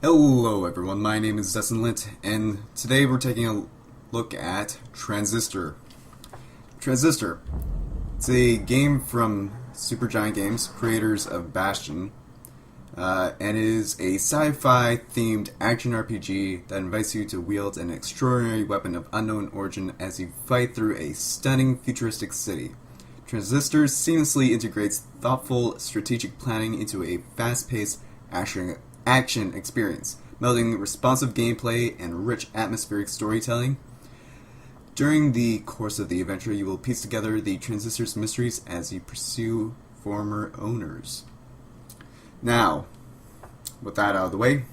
Hello everyone, my name is DustInLint's, and today we're taking a look at Transistor. Transistor. It's a game from Supergiant Games, creators of Bastion, and it is a sci-fi themed action RPG that invites you to wield an extraordinary weapon of unknown origin as you fight through a stunning futuristic city. Transistor seamlessly integrates thoughtful strategic planning into a fast-paced action experience, melding responsive gameplay and rich atmospheric storytelling. During the course of the adventure, you will piece together the Transistor's mysteries as you pursue former owners. Now, with that out of the way,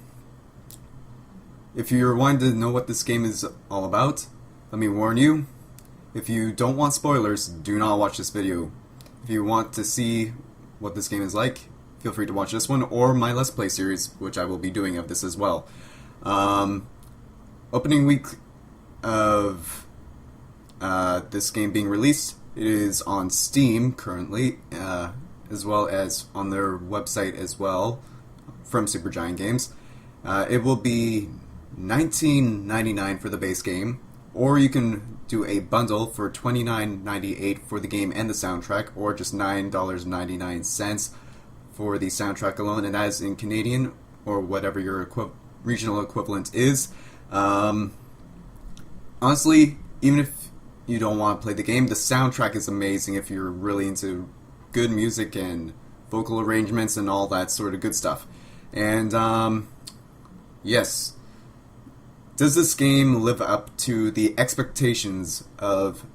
if you're wanting to know what this game is all about, let me warn you, if you don't want spoilers, do not watch this video. If you want to see what this game is like, feel free to watch this one or my Let's Play series, which I will be doing of this as well. Opening week of this game being released, it is on Steam currently, as well as on their website as well, from Supergiant Games. It will be $19.99 for the base game, or you can do a bundle for $29.98 for the game and the soundtrack, or just $9.99 for the soundtrack alone, and that is in Canadian, or whatever your regional equivalent is. Honestly, even if you don't want to play the game, the soundtrack is amazing if you're really into good music and vocal arrangements and all that sort of good stuff. And, yes. Does this game live up to the expectations of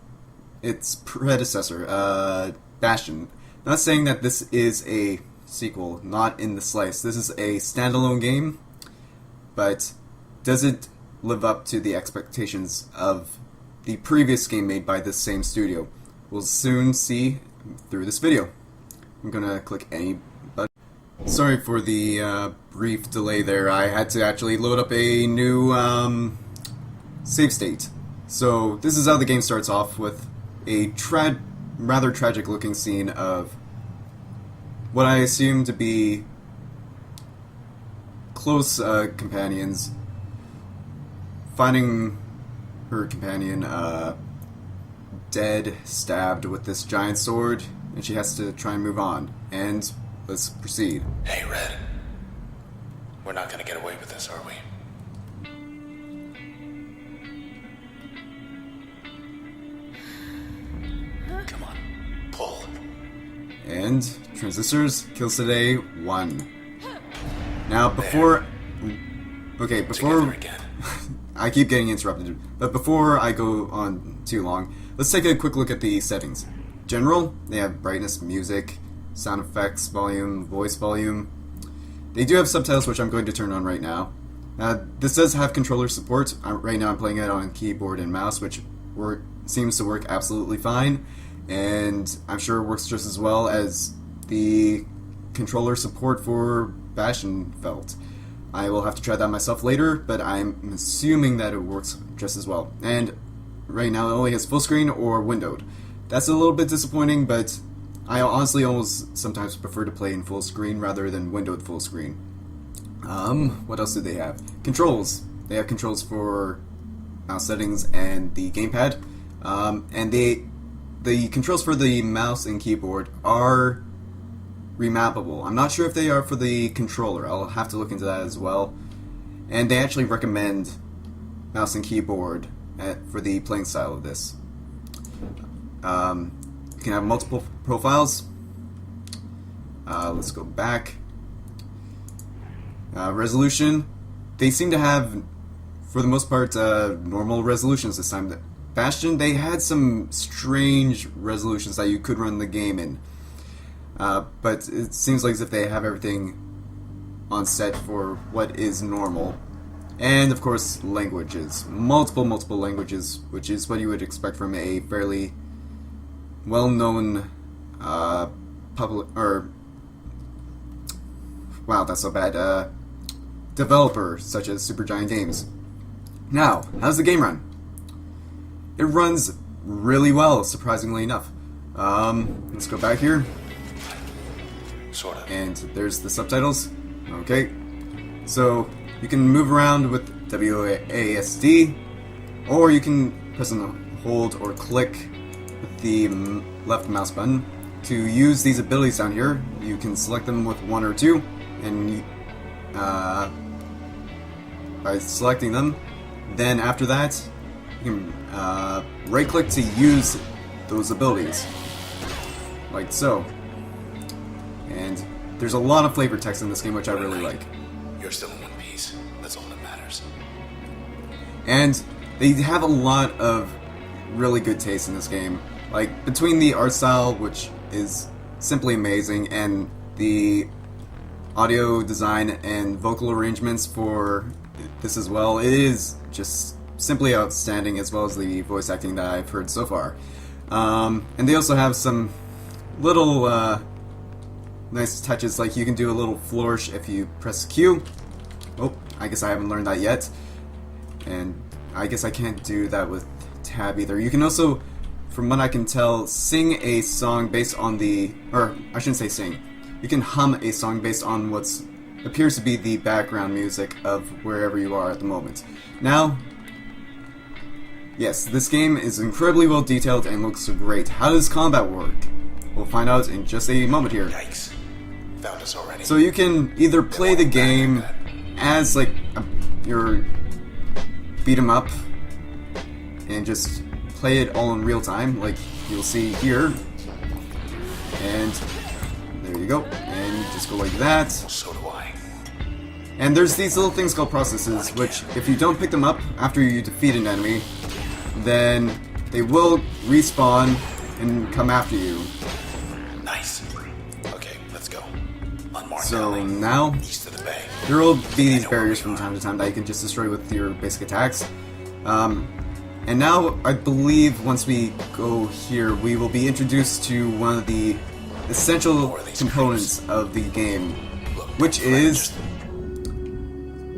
its predecessor, Bastion? Not saying that this is a sequel, not in the slice. This is a standalone game, but does it live up to the expectations of the previous game made by this same studio? We'll soon see through this video. I'm gonna click any button. Sorry for the brief delay there. I had to actually load up a new save state. So this is how the game starts off, with a rather tragic looking scene of what I assume to be close companions finding her companion dead, stabbed with this giant sword, and she has to try and move on. And let's proceed. Hey, Red. We're not gonna get away with this, are we? Come on, pull. And Transistors kills today 1. Now before... Okay, before... I keep getting interrupted, but before I go on too long, let's take a quick look at the settings. General, they have brightness, music, sound effects, volume, voice volume. They do have subtitles, which I'm going to turn on right now. This does have controller support. Right now I'm playing it on keyboard and mouse, which seems to work absolutely fine, and I'm sure it works just as well as the controller support for Bastion felt. I will have to try that myself later, but I'm assuming that it works just as well. And right now it only has full screen or windowed. That's a little bit disappointing, but I honestly almost sometimes prefer to play in full screen rather than windowed full screen. What else do they have? Controls. They have controls for mouse settings and the gamepad. And the controls for the mouse and keyboard are remappable. I'm not sure if they are for the controller. I'll have to look into that as well. And they actually recommend mouse and keyboard for the playing style of this. You can have multiple profiles. Let's go back. Resolution. They seem to have, for the most part, normal resolutions this time. Bastion, they had some strange resolutions that you could run the game in. But it seems like as if they have everything on set for what is normal. And, of course, languages. Multiple languages, which is what you would expect from a fairly well-known wow, that's so bad, developer such as Supergiant Games. Now, how's the game run? It runs really well, surprisingly enough. Let's go back here. Sort of. And there's the subtitles. Okay. So, you can move around with WASD, or you can press and hold or click with the left mouse button. To use these abilities down here, you can select them with 1 or 2, and by selecting them, then after that, you can right click to use those abilities, like so. And there's a lot of flavor text in this game, which I really like. You're still in one piece. That's all that matters. And they have a lot of really good taste in this game. Like, between the art style, which is simply amazing, and the audio design and vocal arrangements for this as well, it is just simply outstanding, as well as the voice acting that I've heard so far. And they also have some little nice touches, like you can do a little flourish if you press Q. Oh, I guess I haven't learned that yet. And I guess I can't do that with tab either. You can also, from what I can tell, sing a song based on the, or I shouldn't say sing, you can hum a song based on what's appears to be the background music of wherever you are at the moment. Now, yes, this game is incredibly well detailed and looks great. How does combat work? We'll find out in just a moment here. Yikes. Found us already. So you can either play the game as like your beat 'em up and just play it all in real time, like you'll see here. And there you go. And you just go like that. So do I. And there's these little things called processes, which if you don't pick them up after you defeat an enemy, then they will respawn and come after you. Nice. Okay, let's go. Unmarked So alley, now, east of the bay. there will be these barriers from time to time that you can just destroy with your basic attacks. And now, I believe once we go here, we will be introduced to one of the essential components of the game, which is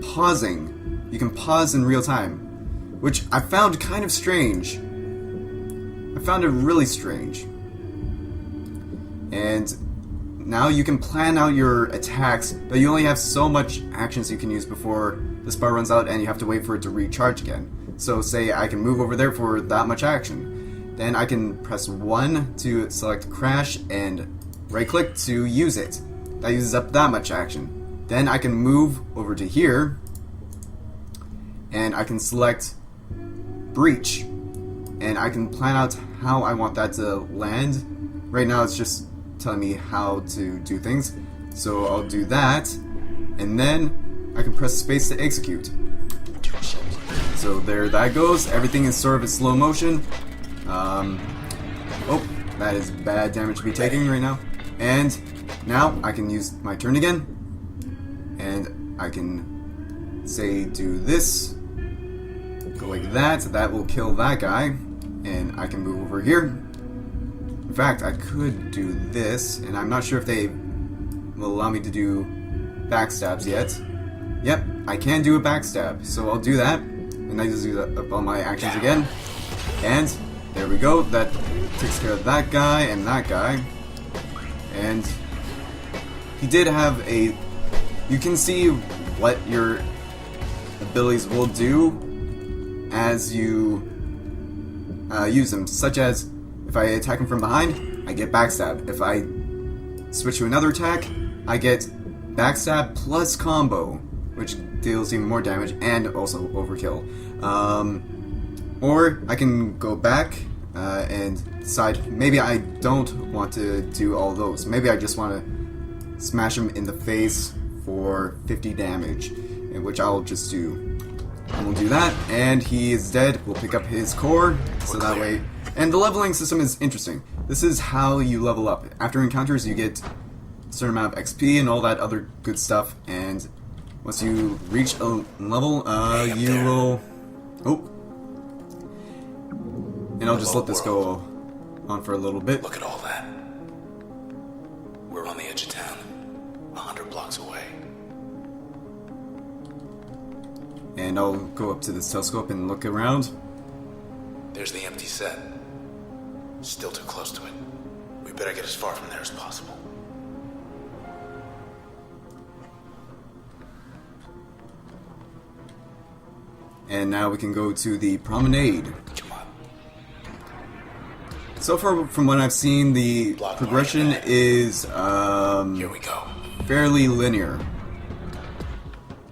pausing. You can pause in real time, which I found kind of strange. I found it really strange. And now you can plan out your attacks, but you only have so much actions you can use before this bar runs out and you have to wait for it to recharge again. So say I can move over there for that much action. Then I can press 1 to select crash and right click to use it. That uses up that much action. Then I can move over to here and I can select breach. And I can plan out how I want that to land. Right now it's just telling me how to do things. So I'll do that. And then I can press space to execute. So there that goes. Everything is sort of in slow motion. Oh, that is bad damage to be taking right now. And now I can use my turn again. And I can say do this. Go like that. That will kill that guy. And I can move over here. In fact, I could do this. And I'm not sure if they will allow me to do backstabs yet. Yep, I can do a backstab. So I'll do that. And I just use up all my actions again. And there we go. That takes care of that guy and that guy. And he did have a... You can see what your abilities will do as you use them. Such as, if I attack him from behind, I get backstab. If I switch to another attack, I get backstab plus combo, which deals even more damage and also overkill. Or I can go back and decide maybe I don't want to do all those. Maybe I just want to smash him in the face for 50 damage, which I'll just do. And we'll do that, and he is dead. We'll pick up his core, so that way... And the leveling system is interesting. This is how you level up. After encounters, you get a certain amount of XP and all that other good stuff, and once you reach a level, you will... Oh. And I'll just let this go on for a little bit. Look at all that. We're on the edge of town, 100 blocks away. And I'll go up to this telescope and look around. There's the empty set. Still too close to it. We better get as far from there as possible. And now we can go to the promenade. Come on. So far, from what I've seen, the progression is Here we go. fairly linear.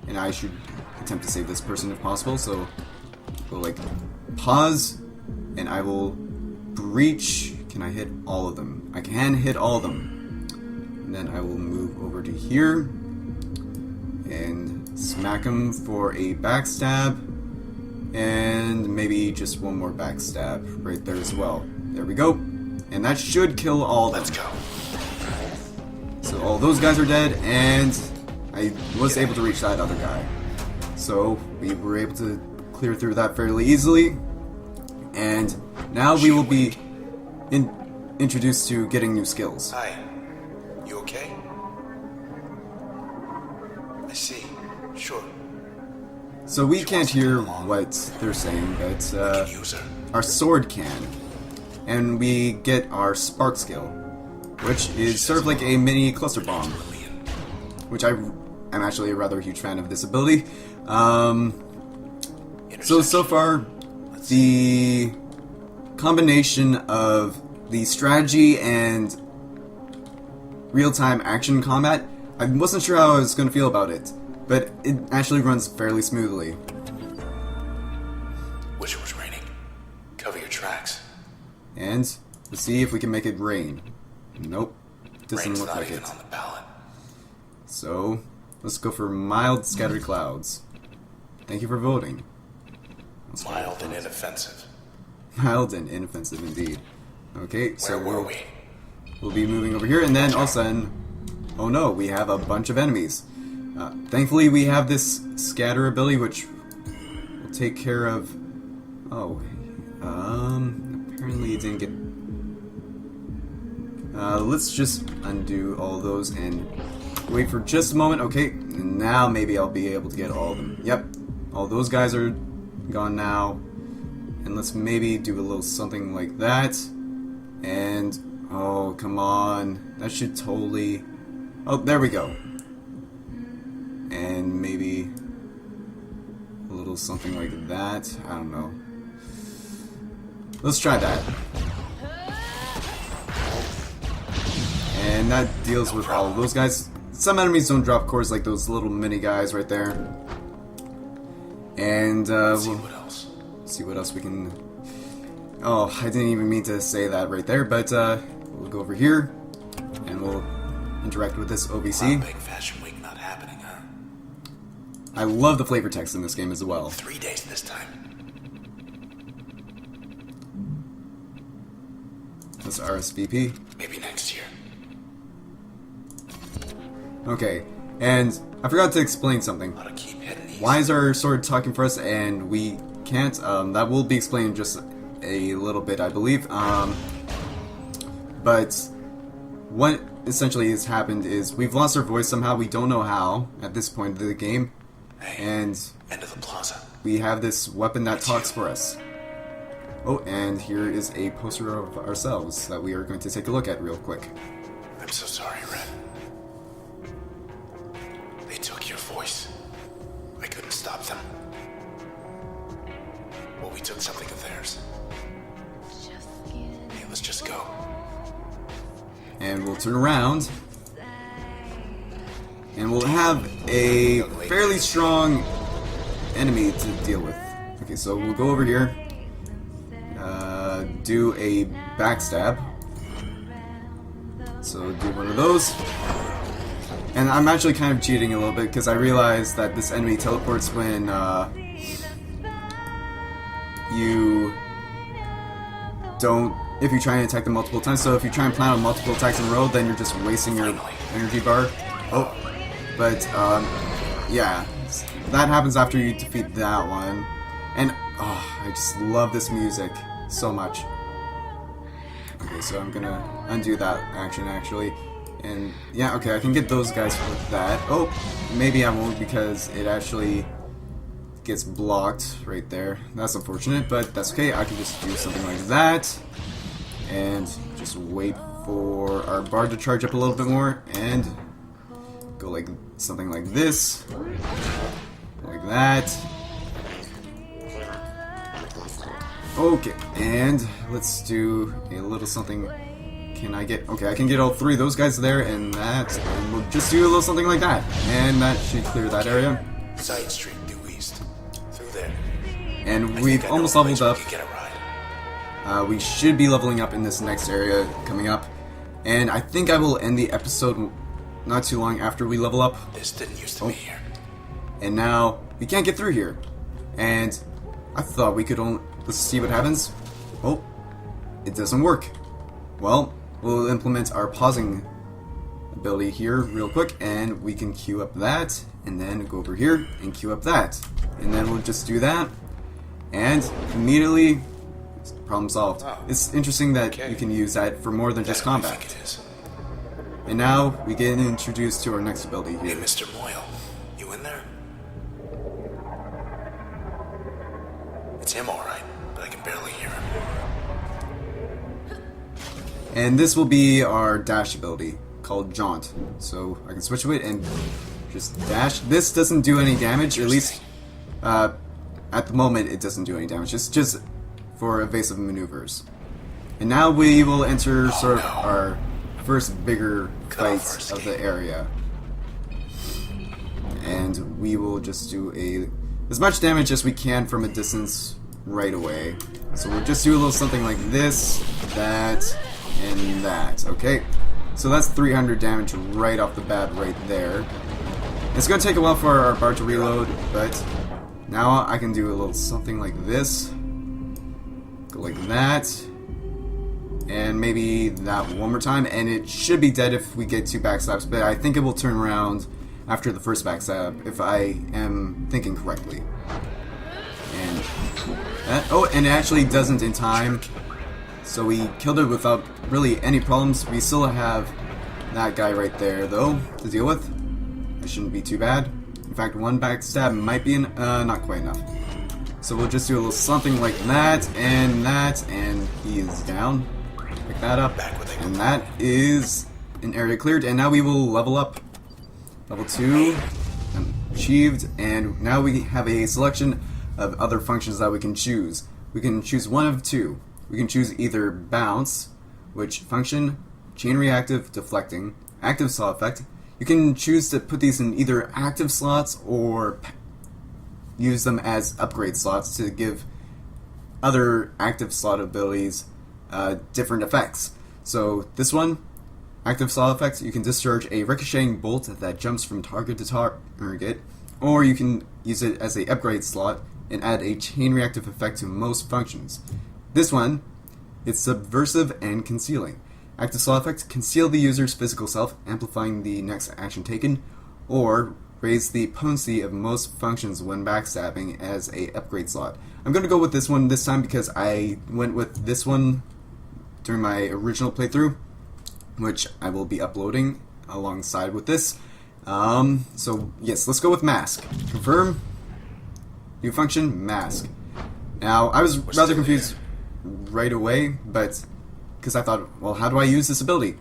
And I should attempt to save this person if possible, so go like pause, and I will breach. Can I hit all of them? I can hit all of them. And then I will move over to here and smack him for a backstab, and maybe just one more backstab right there as well. There we go. And that should kill all of them. Let's go. So all those guys are dead, and I was able to reach that other guy. So we were able to clear through that fairly easily. And now we will be introduced to getting new skills. Hi. You okay? I see. Sure. So we can't hear what they're saying, but Can use her. our sword can. And we get our spark skill, which is sort of like a mini cluster bomb, which I'm actually a rather huge fan of this ability. So far, the combination of the strategy and real-time action combat, I wasn't sure how I was going to feel about it, but it actually runs fairly smoothly. Wish it was raining. Cover your tracks. And let's see if we can make it rain. Nope, doesn't Rain's look not like even it. on the ballot. So let's go for mild scattered clouds. Thank you for voting. Mild and inoffensive. Mild and inoffensive indeed. Okay, so Where were we? we'll be moving over here, and then all of a sudden, oh no, we have a bunch of enemies. Thankfully, we have this scatter ability, which will take care of. Oh, apparently it didn't get. Let's just undo all those and wait for just a moment. Okay, and now maybe I'll be able to get all of them. Yep, all those guys are gone now. And let's maybe do a little something like that. And, oh, come on. That should totally... Oh, there we go. And maybe a little something like that. I don't know. Let's try that. And that deals with all of those guys. Some enemies don't drop cores like those little mini guys right there. And, Let's see we'll what else. see what else we can... Oh, I didn't even mean to say that right there, but we'll go over here, and we'll interact with this OBC. Big Fashion Week not happening, huh? I love the flavor text in this game as well. 3 days this time. That's RSVP. Maybe next year. Okay, and I forgot to explain something. Ought to keep hitting these. Why is our sword talking for us and we can't? That will be explained in just a little bit, I believe. But what essentially has happened is we've lost our voice somehow. We don't know how at this point of the game. Hey, And end of the plaza. we have this weapon that talks for us. Oh, and here is a poster of ourselves that we are going to take a look at real quick. I'm so sorry, Red. They took your voice. I couldn't stop them. Well, we took something of theirs. Hey, let's just go. And we'll turn around. And we'll have a fairly strong enemy to deal with. Okay, so we'll go over here. Do a backstab. So do one of those. And I'm actually kind of cheating a little bit because I realized that this enemy teleports when you don't... If you try and attack them multiple times. So if you try and plan on multiple attacks in a row, then you're just wasting your energy bar. Oh, but yeah, that happens after you defeat that one. And oh, I just love this music so much. Okay, so I'm gonna undo that action actually. And yeah, okay, I can get those guys with that. Oh, maybe I won't because it actually gets blocked right there. That's unfortunate, but that's okay. I can just do something like that. And just wait for our bar to charge up a little bit more. And go like something like this. Like that. Okay, and let's do a little something. Can I get... Okay, I can get all 3 of those guys there, and that... And we'll just do a little something like that. And that should clear that area. Side street due east. Through there. And we've almost leveled up. Get a ride. We should be leveling up in this next area coming up. And I think I will end the episode not too long after we level up. This didn't used to be here. And now we can't get through here. And I thought we could only... Let's see what happens. Oh, it doesn't work. Well, we'll implement our pausing ability here real quick, and we can queue up that, and then go over here and queue up that. And then we'll just do that, and immediately, problem solved. Oh. It's interesting that you can use that for more than just combat. And now we get introduced to our next ability Hey, here. Mr. Moyle, you in there? It's him, all right, but I can barely hear him. And this will be our dash ability called Jaunt. So I can switch to it and just dash. This doesn't do any damage, at least at the moment it doesn't do any damage. It's just for evasive maneuvers. And now we will enter sort of our first bigger fights of the area. And we will just do as much damage as we can from a distance right away. So we'll just do a little something like this, that, and that. Okay, so that's 300 damage right off the bat right there. It's going to take a while for our bar to reload, but now I can do a little something like this. Go like that. And maybe that one more time, and it should be dead if we get 2 backstabs, but I think it will turn around after the first backstab, if I am thinking correctly. And that, oh, and it actually doesn't in time, so we killed it without really any problems. We still have that guy right there, though, to deal with. It shouldn't be too bad. In fact, 1 backstab might be not quite enough. So we'll just do a little something like that, and he is down. Pick that up, and that is an area cleared, and now we will level up. Level 2, achieved, and now we have a selection of other functions that we can choose. We can choose one of 2. We can choose either bounce, which function, chain reactive, deflecting, active slot effect. You can choose to put these in either active slots or use them as upgrade slots to give other active slot abilities different effects. So this one, active slot effects, you can discharge a ricocheting bolt that jumps from target to target, or you can use it as a upgrade slot and add a chain reactive effect to most functions. This one, it's subversive and concealing. Active slot effect, conceal the user's physical self, amplifying the next action taken, or raise the potency of most functions when backstabbing as a upgrade slot. I'm going to go with this one this time because I went with this one during my original playthrough, which I will be uploading alongside with this. So yes, let's go with mask. Confirm. New function, mask. Now, I was rather confused right away, but because I thought, well, how do I use this ability?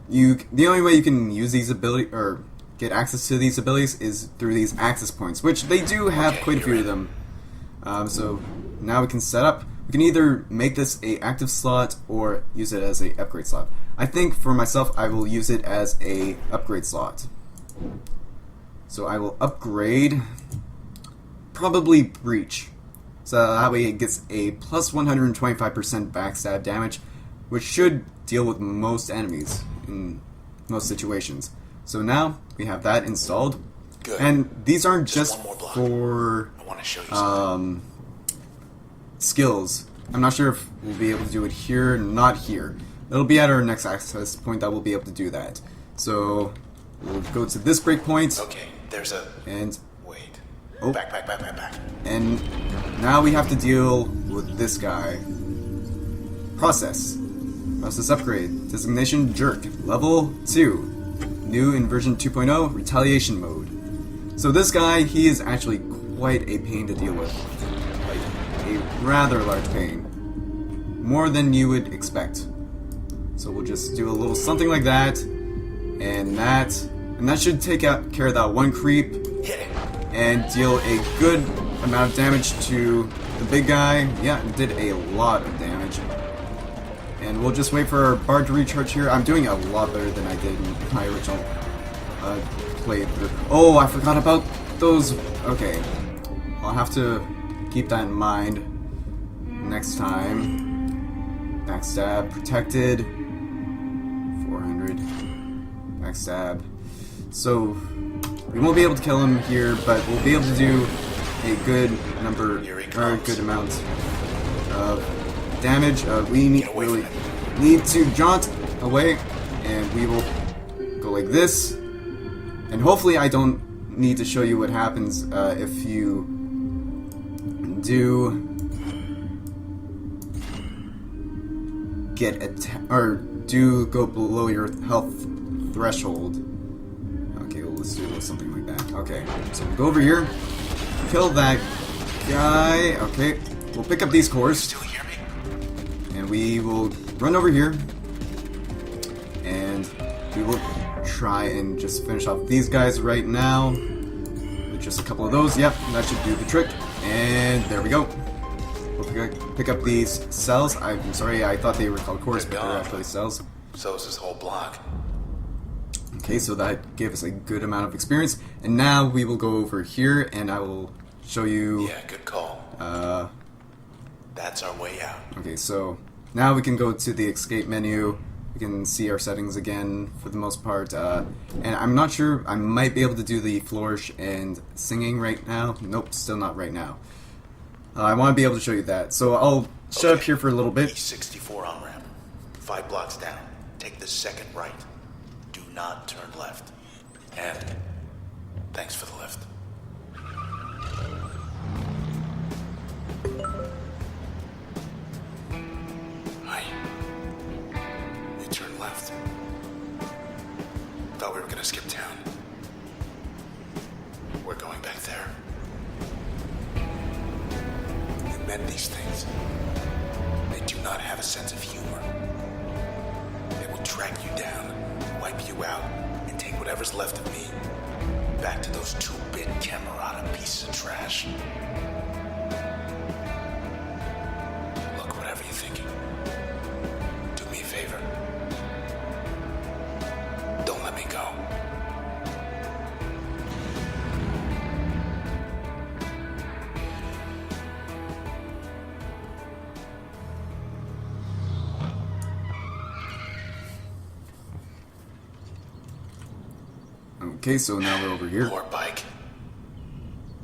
The only way you can use these abilities or get access to these abilities is through these access points, which they do have quite a few of them. So now we can set up. We can either make this a active slot or use it as a upgrade slot. I think for myself, I will use it as a upgrade slot. So I will upgrade probably Breach. So that way it gets a plus 125% backstab damage, which should deal with most enemies in most situations. So now we have that installed. Good. And these aren't just one more block. for I want to show you something. skills. I'm not sure if we'll be able to do it here, not here. It'll be at our next access point that we'll be able to do that. So we'll go to this breakpoint. Okay, there's a... And Wait. Oh. Back. And now we have to deal with this guy. Process upgrade. Designation Jerk. Level 2. New in version 2.0, Retaliation Mode. So this guy, he is actually quite a pain to deal with. Like, a rather large pain. More than you would expect. So we'll just do a little something like that. And that should take care of that one creep. Hit it. And deal a good amount of damage to the big guy, yeah, did a lot of damage. And we'll just wait for our bard to recharge here. I'm doing a lot better than I did in my original playthrough. Oh, I forgot about those. Okay, I'll have to keep that in mind next time. Backstab, protected. 400. Backstab. So, we won't be able to kill him here, but we'll be able to do a good number, or a good amount of damage. We really need to jaunt away, and we will go like this. And hopefully I don't need to show you what happens if you do get or do go below your health threshold. Okay, well, let's do something like that. Okay, so we'll go over here, kill that guy. Okay, we'll pick up these cores, and we will run over here, and we will try and just finish off these guys right now with just a couple of those. Yep, that should do the trick. And there we go. We'll pick up these cells. I'm sorry, I thought they were called cores, but they're actually cells. So is this whole block. Okay, so that gave us a good amount of experience. And now we will go over here, and I will show you... Yeah, good call. That's our way out. Okay, so now we can go to the escape menu. We can see our settings again for the most part. And I'm not sure, I might be able to do the flourish and singing right now. Nope, still not right now. I want to be able to show you that. So I'll shut up here for a little bit. E64 on ramp. 5 blocks down. Take the second right. Do not turn left. And thanks for the lift. Hi. You turn left. Thought we were gonna skip town. We're going back there. You met these things. They do not have a sense of humor. They will track you down, wipe you out, and take whatever's left of me back to those 2-bit Camerata pieces of trash. Look, whatever you're thinking, do me a favor. Don't let me go. Okay, so now we're over here. More bike.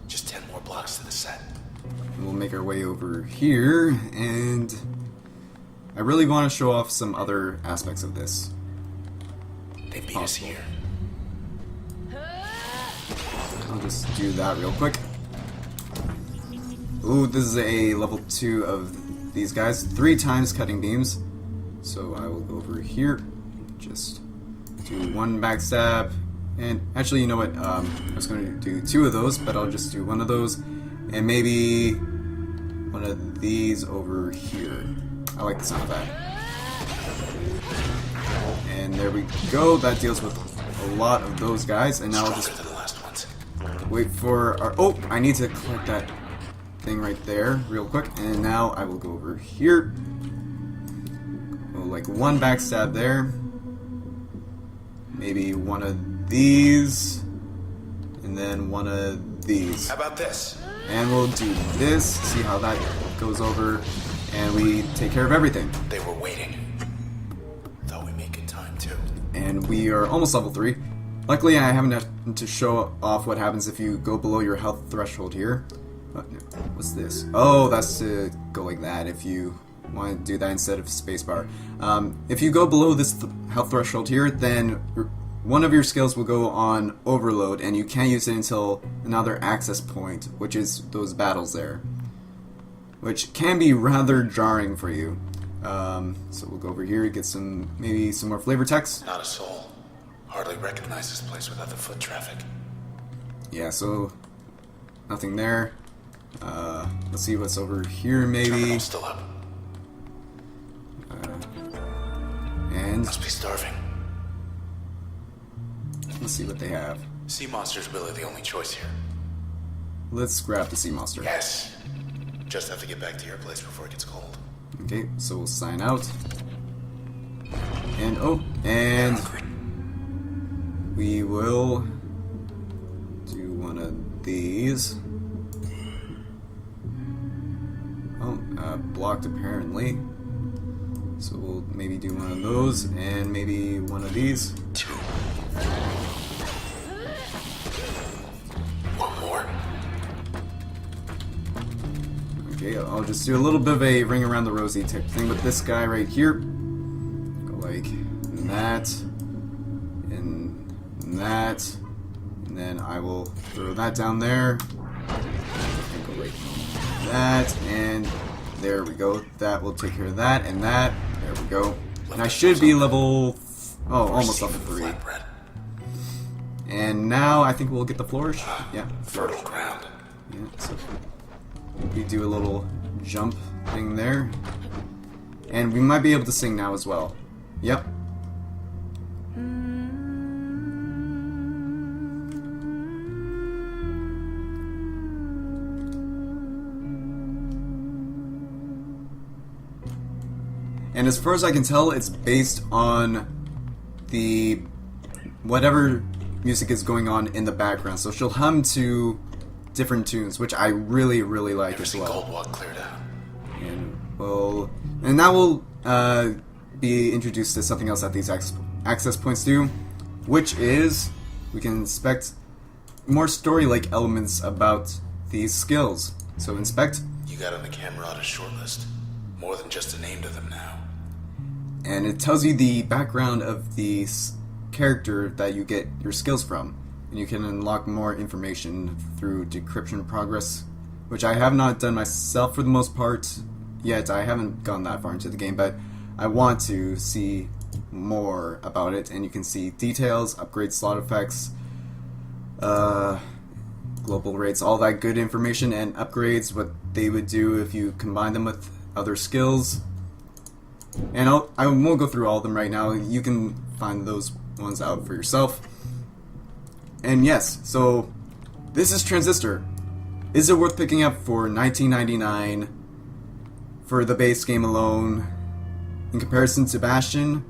Just 10 more blocks to the set. We'll make our way over here, and I really want to show off some other aspects of this. They beat us here. I'll just do that real quick. Ooh, this is a level 2 of these guys. 3 times cutting beams. So I will go over here. Just do 1 backstab. And actually, you know what? I was going to do 2 of those, but I'll just do 1 of those. And maybe 1 of these over here. I like the sound of that. And there we go. That deals with a lot of those guys. And now I'll just wait for our... Oh, I need to collect that thing right there real quick. And now I will go over here. Oh, like 1 backstab there. Maybe 1 of these, and then 1 of these. How about this? And we'll do this, see how that goes over, and we take care of everything. They were waiting. Thought we made good time too. And we are almost level 3. Luckily, I haven't had to show off what happens if you go below your health threshold here. What's this? Oh, that's to go like that if you want to do that instead of spacebar. If you go below this health threshold here, then one of your skills will go on overload, and you can't use it until another access point, which is those battles there, which can be rather jarring for you. So we'll go over here, get maybe some more flavor text. Not a soul. Hardly recognize this place without the foot traffic. Yeah, so nothing there. Let's see what's over here, maybe. Terminal's still up. And Must be starving. let's see what they have. Sea monster's really the only choice here. Let's grab the sea monster. Yes. Just have to get back to your place before it gets cold. Okay, so we'll sign out. And and we will do one of these. Oh, blocked apparently. So we'll maybe do one of those and maybe one of these. 2. One more. Okay, I'll just do a little bit of a ring around the rosy type thing with this guy right here. Go like that, and that, and then I will throw that down there. And go like that, and there we go. That will take care of that, and that. There we go. And I should be level... Oh, almost level 3. And now I think we'll get the flourish. Yeah. Fertile ground. Yeah, so we do a little jump thing there. And we might be able to sing now as well. Yep. And as far as I can tell, it's based on the whatever music is going on in the background. So she'll hum to different tunes, which I really, really like as well. Gold walk cleared out. And that will be introduced to something else that these access points do, which is we can inspect more story-like elements about these skills. So inspect. You got on the camera a short list. More than just a name to them now. And it tells you the background of the character that you get your skills from. And you can unlock more information through decryption progress, which I have not done myself for the most part yet. I haven't gone that far into the game, but I want to see more about it. And you can see details, upgrade slot effects, global rates, all that good information, and upgrades, what they would do if you combine them with other skills. And I won't go through all of them right now. You can find those ones out for yourself. And yes, so this is Transistor. Is it worth picking up for $19.99 for the base game alone? In comparison to Bastion?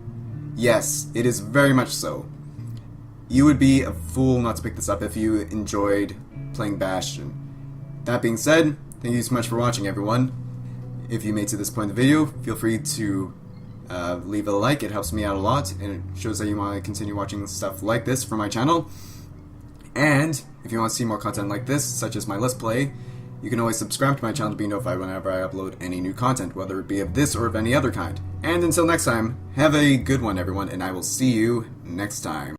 Yes, it is very much so. You would be a fool not to pick this up if you enjoyed playing Bastion. That being said, thank you so much for watching, everyone. If you made it to this point in the video, feel free to leave a like. It helps me out a lot, and it shows that you want to continue watching stuff like this from my channel. And if you want to see more content like this, such as my Let's Play, you can always subscribe to my channel to be notified whenever I upload any new content, whether it be of this or of any other kind. And until next time, have a good one, everyone, and I will see you next time.